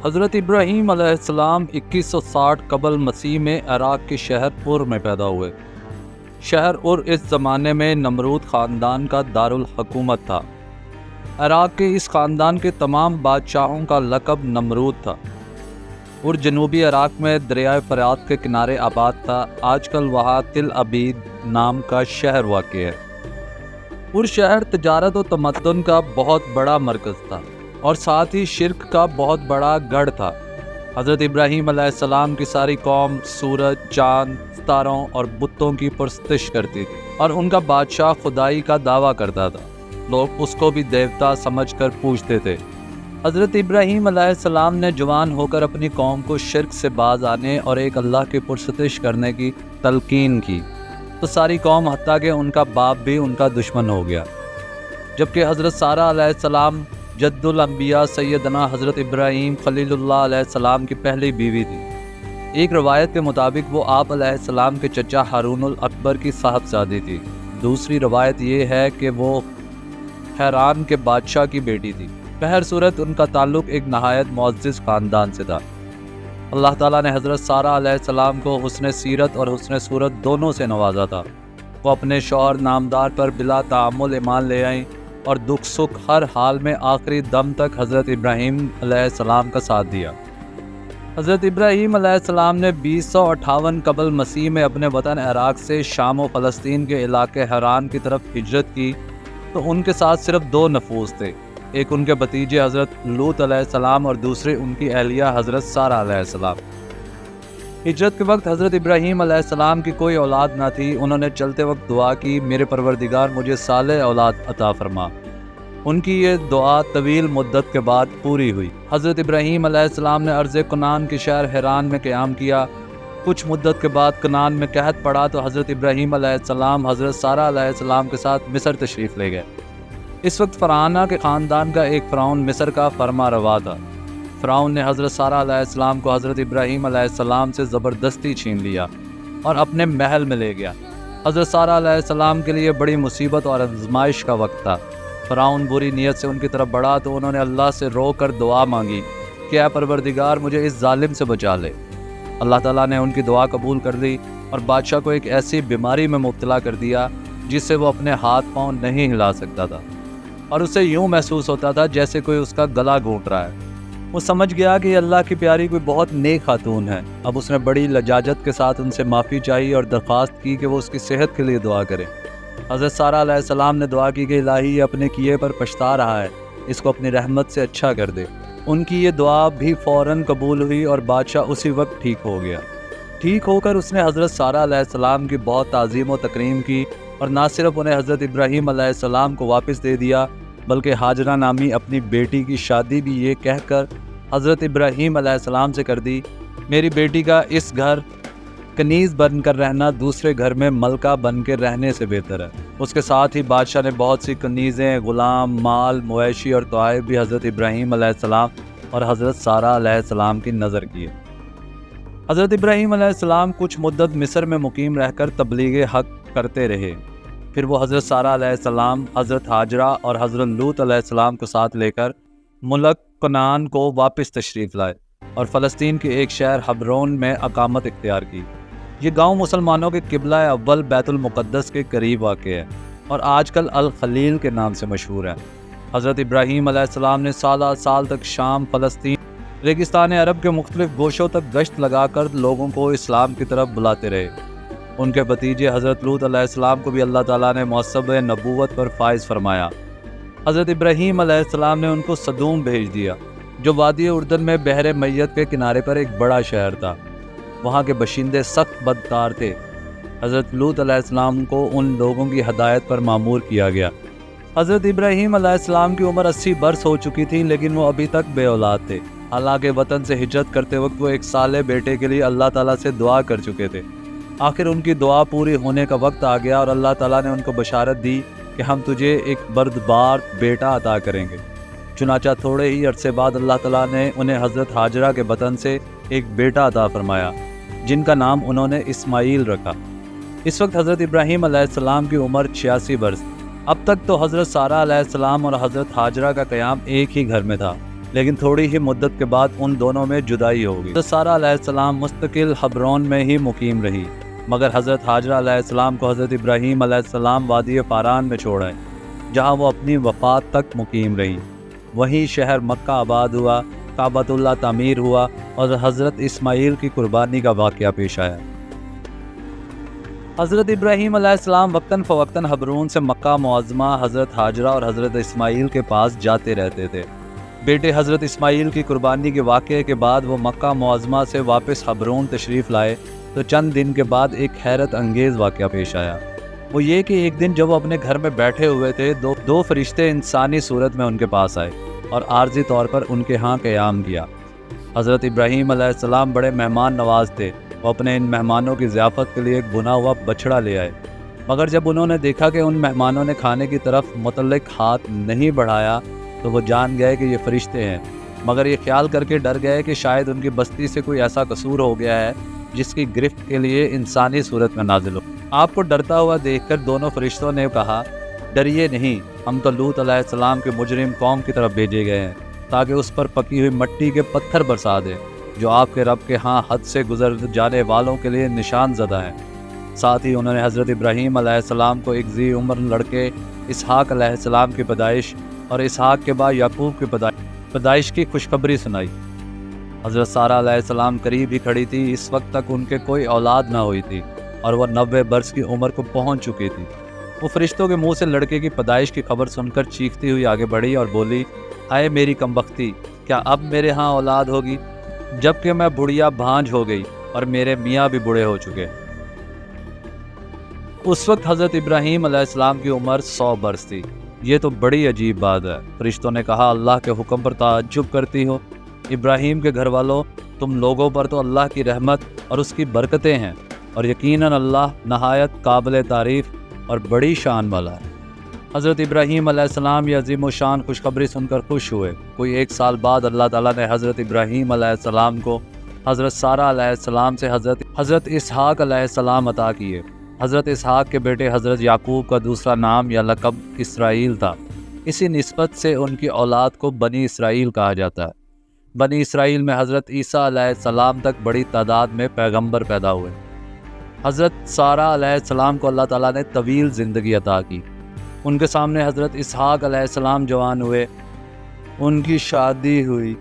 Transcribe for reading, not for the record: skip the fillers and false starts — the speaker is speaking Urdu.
حضرت ابراہیم علیہ السلام 2160 قبل مسیح میں عراق کے شہر ار میں پیدا ہوئے۔ شہر ار اس زمانے میں نمرود خاندان کا دارالحکومت تھا۔ عراق کے اس خاندان کے تمام بادشاہوں کا لقب نمرود تھا۔ ار جنوبی عراق میں دریائے فرات کے کنارے آباد تھا۔ آج کل وہاں تل عبید نام کا شہر واقع ہے۔ ار شہر تجارت و تمدن کا بہت بڑا مرکز تھا اور ساتھ ہی شرک کا بہت بڑا گڑھ تھا۔ حضرت ابراہیم علیہ السلام کی ساری قوم سورج، چاند، ستاروں اور بتوں کی پرستش کرتی تھی اور ان کا بادشاہ خدائی کا دعویٰ کرتا تھا۔ لوگ اس کو بھی دیوتا سمجھ کر پوجتے تھے۔ حضرت ابراہیم علیہ السلام نے جوان ہو کر اپنی قوم کو شرک سے باز آنے اور ایک اللہ کی پرستش کرنے کی تلقین کی، تو ساری قوم حتیٰ کہ ان کا باپ بھی ان کا دشمن ہو گیا۔ جبکہ حضرت سارہ علیہ السلام جد الانبیاء سیدنا حضرت ابراہیم خلیل اللہ علیہ السلام کی پہلی بیوی تھی۔ ایک روایت کے مطابق وہ آپ علیہ السلام کے چچا ہارون الاکبر کی صاحبزادی تھی۔ دوسری روایت یہ ہے کہ وہ حیران کے بادشاہ کی بیٹی تھی۔ بہر صورت ان کا تعلق ایک نہایت معزز خاندان سے تھا۔ اللہ تعالیٰ نے حضرت سارہ علیہ السلام کو حسن سیرت اور حسن صورت دونوں سے نوازا تھا۔ وہ اپنے شوہر نامدار پر بلا تعامل ایمان لے آئیں اور دکھ سکھ ہر حال میں آخری دم تک حضرت ابراہیم علیہ السلام کا ساتھ دیا۔ حضرت ابراہیم علیہ السلام نے 2058 قبل مسیح میں اپنے وطن عراق سے شام و فلسطین کے علاقے حران کی طرف ہجرت کی، تو ان کے ساتھ صرف 2 نفوس تھے، ایک ان کے بھتیجے حضرت لوط علیہ السلام اور دوسرے ان کی اہلیہ حضرت سارہ علیہ السلام۔ ہجرت کے وقت حضرت ابراہیم علیہ السلام کی کوئی اولاد نہ تھی۔ انہوں نے چلتے وقت دعا کی، میرے پروردگار مجھے صالح اولاد عطا فرما۔ ان کی یہ دعا طویل مدت کے بعد پوری ہوئی۔ حضرت ابراہیم علیہ السلام نے ارض کنعان کے شہر حران میں قیام کیا۔ کچھ مدت کے بعد کنعان میں قحط پڑا تو حضرت ابراہیم علیہ السلام حضرت سارہ علیہ السلام کے ساتھ مصر تشریف لے گئے۔ اس وقت فرعونہ کے خاندان کا ایک فرعون مصر کا فرما روا تھا۔ فرعون نے حضرت سارہ علیہ السلام کو حضرت ابراہیم علیہ السلام سے زبردستی چھین لیا اور اپنے محل میں لے گیا۔ حضرت سارہ علیہ السلام کے لیے بڑی مصیبت اور آزمائش کا وقت تھا۔ فرعون بری نیت سے ان کی طرف بڑھا تو انہوں نے اللہ سے رو کر دعا مانگی کہ اے پروردگار مجھے اس ظالم سے بچا لے۔ اللہ تعالیٰ نے ان کی دعا قبول کر لی اور بادشاہ کو ایک ایسی بیماری میں مبتلا کر دیا جس سے وہ اپنے ہاتھ پاؤں نہیں ہلا سکتا تھا اور اسے یوں محسوس ہوتا تھا جیسے کوئی اس کا گلا گھونٹ رہا ہے۔ وہ سمجھ گیا کہ اللہ کی پیاری کوئی بہت نیک خاتون ہے۔ اب اس نے بڑی لجاجت کے ساتھ ان سے معافی چاہی اور درخواست کی کہ وہ اس کی صحت کے لیے دعا کرے۔ حضرت سارہ علیہ السلام نے دعا کی کہ الہی یہ اپنے کیے پر پچھتا رہا ہے، اس کو اپنی رحمت سے اچھا کر دے۔ ان کی یہ دعا بھی فوراً قبول ہوئی اور بادشاہ اسی وقت ٹھیک ہو گیا۔ ٹھیک ہو کر اس نے حضرت سارہ علیہ السلام کی بہت تعظیم و تکریم کی اور نہ صرف انہیں حضرت ابراہیم علیہ السلام کو واپس دے دیا بلکہ ہاجرہ نامی اپنی بیٹی کی شادی بھی یہ کہہ کر حضرت ابراہیم علیہ السلام سے کر دی، میری بیٹی کا اس گھر کنیز بن کر رہنا دوسرے گھر میں ملکہ بن کے رہنے سے بہتر ہے۔ اس کے ساتھ ہی بادشاہ نے بہت سی کنیزیں، غلام، مال، مویشی اور تحائف بھی حضرت ابراہیم علیہ السلام اور حضرت سارہ علیہ السلام کی نظر کیے۔ حضرت ابراہیم علیہ السلام کچھ مدت مصر میں مقیم رہ کر تبلیغ حق کرتے رہے۔ پھر وہ حضرت سارہ علیہ السلام، حضرت ہاجرہ اور حضرت لوط علیہ السلام کو ساتھ لے کر ملک کنعان کو واپس تشریف لائے اور فلسطین کے ایک شہر حبرون میں اقامت اختیار کی۔ یہ گاؤں مسلمانوں کے قبلہ اول بیت المقدس کے قریب واقع ہے اور آج کل الخلیل کے نام سے مشہور ہے۔ حضرت ابراہیم علیہ السلام نے سالہ سال تک شام، فلسطین، ریگستان عرب کے مختلف گوشوں تک گشت لگا کر لوگوں کو اسلام کی طرف بلاتے رہے۔ ان کے بھتیجے حضرت لوط علیہ السلام کو بھی اللہ تعالیٰ نے منصب نبوت پر فائز فرمایا۔ حضرت ابراہیم علیہ السلام نے ان کو صدوم بھیج دیا، جو وادی اردن میں بحر میت کے کنارے پر ایک بڑا شہر تھا۔ وہاں کے باشندے سخت بدکار تھے۔ حضرت لوط علیہ السلام کو ان لوگوں کی ہدایت پر مامور کیا گیا۔ حضرت ابراہیم علیہ السلام کی عمر 80 برس ہو چکی تھی، لیکن وہ ابھی تک بے اولاد تھے۔ حالانکہ وطن سے ہجرت کرتے وقت وہ ایک صالح بیٹے کے لیے اللہ تعالیٰ سے دعا کر چکے تھے۔ آخر ان کی دعا پوری ہونے کا وقت آ گیا اور اللہ تعالیٰ نے ان کو بشارت دی کہ ہم تجھے ایک بردبار بیٹا عطا کریں گے۔ چنانچہ تھوڑے ہی عرصے بعد اللہ تعالیٰ نے انہیں حضرت ہاجرہ کے بطن سے ایک بیٹا عطا فرمایا، جن کا نام انہوں نے اسماعیل رکھا۔ اس وقت حضرت ابراہیم علیہ السلام کی عمر 86 برس۔ اب تک تو حضرت سارہ علیہ السلام اور حضرت ہاجرہ کا قیام ایک ہی گھر میں تھا، لیکن تھوڑی ہی مدت کے بعد ان دونوں میں جدائی ہو گئی۔ حضرت سارہ علیہ السلام مستقل حبرون میں ہی مقیم رہی، مگر حضرت حاجرہ علیہ السلام کو حضرت ابراہیم علیہ السلام وادی فاران میں چھوڑ آئے، جہاں وہ اپنی وفات تک مقیم رہی۔ وہیں شہر مکہ آباد ہوا، کعبۃ اللہ تعمیر ہوا اور حضرت اسماعیل کی قربانی کا واقعہ پیش آیا۔ حضرت ابراہیم علیہ السلام وقتاً فوقتاً حبرون سے مکہ معظمہ حضرت حاجرہ اور حضرت اسماعیل کے پاس جاتے رہتے تھے۔ بیٹے حضرت اسماعیل کی قربانی کے واقعے کے بعد وہ مکہ معظمہ سے واپس حبرون تشریف لائے تو چند دن کے بعد ایک حیرت انگیز واقعہ پیش آیا۔ وہ یہ کہ ایک دن جب وہ اپنے گھر میں بیٹھے ہوئے تھے، دو فرشتے انسانی صورت میں ان کے پاس آئے اور عارضی طور پر ان کے ہاں قیام کیا۔ حضرت ابراہیم علیہ السلام بڑے مہمان نواز تھے، وہ اپنے ان مہمانوں کی ضیافت کے لیے ایک بنا ہوا بچڑا لے آئے، مگر جب انہوں نے دیکھا کہ ان مہمانوں نے کھانے کی طرف متعلق ہاتھ نہیں بڑھایا تو وہ جان گئے کہ یہ فرشتے ہیں، مگر یہ خیال کر کے ڈر گئے کہ شاید ان کی بستی سے کوئی ایسا قصور ہو گیا ہے جس کی گرفت کے لیے انسانی صورت میں نازل ہو۔ آپ کو ڈرتا ہوا دیکھ کر دونوں فرشتوں نے کہا، ڈریے نہیں، ہم تو لوط علیہ السلام کے مجرم قوم کی طرف بھیجے گئے ہیں تاکہ اس پر پکی ہوئی مٹی کے پتھر برسا دیں، جو آپ کے رب کے ہاں حد سے گزر جانے والوں کے لیے نشان زدہ ہیں۔ ساتھ ہی انہوں نے حضرت ابراہیم علیہ السلام کو ایک ذی عمر لڑکے اسحاق علیہ السلام کی پیدائش اور اسحاق کے بعد یعقوب کی پیدائش کی خوشخبری سنائی۔ حضرت سارہ علیہ السلام قریب ہی کھڑی تھی، اس وقت تک ان کے کوئی اولاد نہ ہوئی تھی اور وہ 90 برس کی عمر کو پہنچ چکی تھی۔ وہ فرشتوں کے منہ سے لڑکے کی پیدائش کی خبر سن کر چیختی ہوئی آگے بڑھی اور بولی، ہائے میری کمبختی، کیا اب میرے ہاں اولاد ہوگی، جبکہ میں بڑھیا بھانج ہو گئی اور میرے میاں بھی بوڑھے ہو چکے۔ اس وقت حضرت ابراہیم علیہ السلام کی عمر 100 برس تھی۔ یہ تو بڑی عجیب بات ہے۔ فرشتوں نے کہا، اللہ کے حکم پر تعجب کرتی ہو؟ ابراہیم کے گھر والوں، تم لوگوں پر تو اللہ کی رحمت اور اس کی برکتیں ہیں، اور یقیناً اللہ نہایت قابل تعریف اور بڑی شان والا ہے۔ حضرت ابراہیم علیہ السلام یہ عظیم و شان خوشخبری سن کر خوش ہوئے۔ کوئی 1 سال بعد اللہ تعالیٰ نے حضرت ابراہیم علیہ السلام کو حضرت سارہ علیہ السلام سے حضرت اسحاق علیہ السلام عطا کیے۔ حضرت اسحاق کے بیٹے حضرت یعقوب کا دوسرا نام یا لقب اسرائیل تھا۔ اسی نسبت سے ان کی اولاد کو بنی اسرائیل کہا جاتا ہے۔ بنی اسرائیل میں حضرت عیسیٰ علیہ السلام تک بڑی تعداد میں پیغمبر پیدا ہوئے۔ حضرت سارہ علیہ السلام کو اللہ تعالیٰ نے طویل زندگی عطا کی۔ ان کے سامنے حضرت اسحاق علیہ السلام جوان ہوئے، ان کی شادی ہوئی